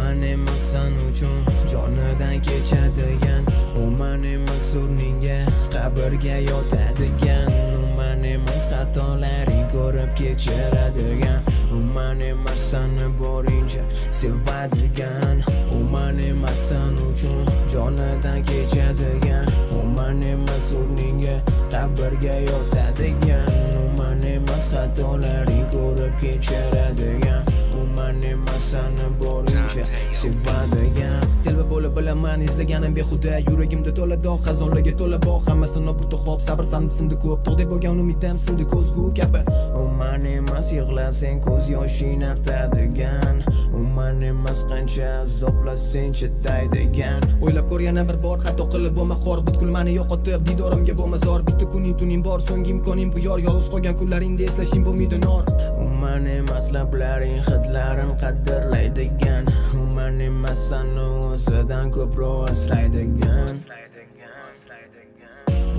man emas san uchun jonidan kechadigan, u man emas o'rningga qabrga yotadigan, u man emas xatolaring ko'rib kechiradigan, u man emas sani borincha sevadigan, u man emas san uchun jonidan kechadigan, u man emas o'rningga qabrga yotadigan, u man emas xatolaring ko'rib kechiradigan, u man emas sani borincha sevadigan. Telba bo'lib bilaman izlaganim behuda, yuragimda to'la dog', xazonlarga to'la bog', hammasini nobud xo'p, sabr sindi ko'p, tog'dek bo'lgan umidam sindi ko'zgu kabi. U man emas yig'lasang ko'z yoshing artadigan, u man emas qancha azoblasang chidaydigan. O'ylab ko'rgana bir bor, xato qilib bo'lma xor, butkul meni yo'qotib didorimga bo'lma zor, bitta kuning tuning bor, so'nggi imkoning bu yor, yolg'iz qolgan kunlaringda eslashing bo'lmaydi nor. U man emas lablaring hidlarim qadrlaydigan, u man emas sani o'zidan ko'proq asraydigan,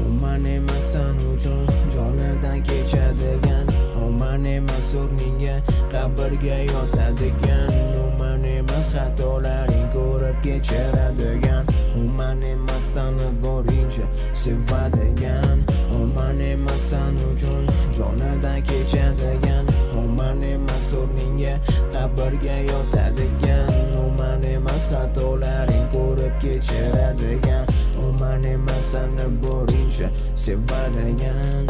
u man emas san uchun jonidan kechadigan, u man emas o'rningga qabrga yotadigan, u man emas xatolaring ko'rib kechiradigan, u man emas sani borincha sevadigan, u man emas san uchun jonidan kechadigan, u man emas o'rningga qabrga yotadigan, u man emas xatolaring ko'rib kechiradigan, u man emas sani borincha sevadigan.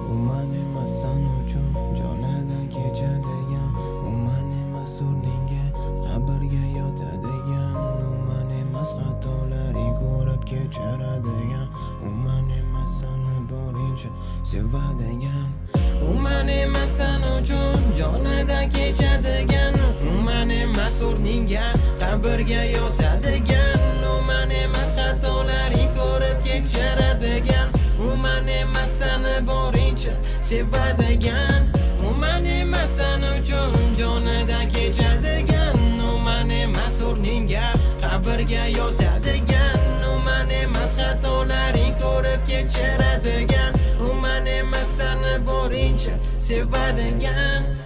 U man emas san uchun jonidan kechadigan, u man emas o'rningga qabrga yotadigan, u man emas xatolaring ko'rib kechiradigan, u man emas sani borincha sevadigan, u man emas san uchun jonidan kechadigan, u man emas o'rningga qabrga yotadigan, u man emas xatolaring ko'rib kechiradigan, u man emas sani borincha sevadigan, u man emas san uchun jonidan kechadigan, u man emas o'rningga qabrga yotadigan, u man emas xatolaring ko'rib kechiradigan, u man emas sani borincha sevadigan.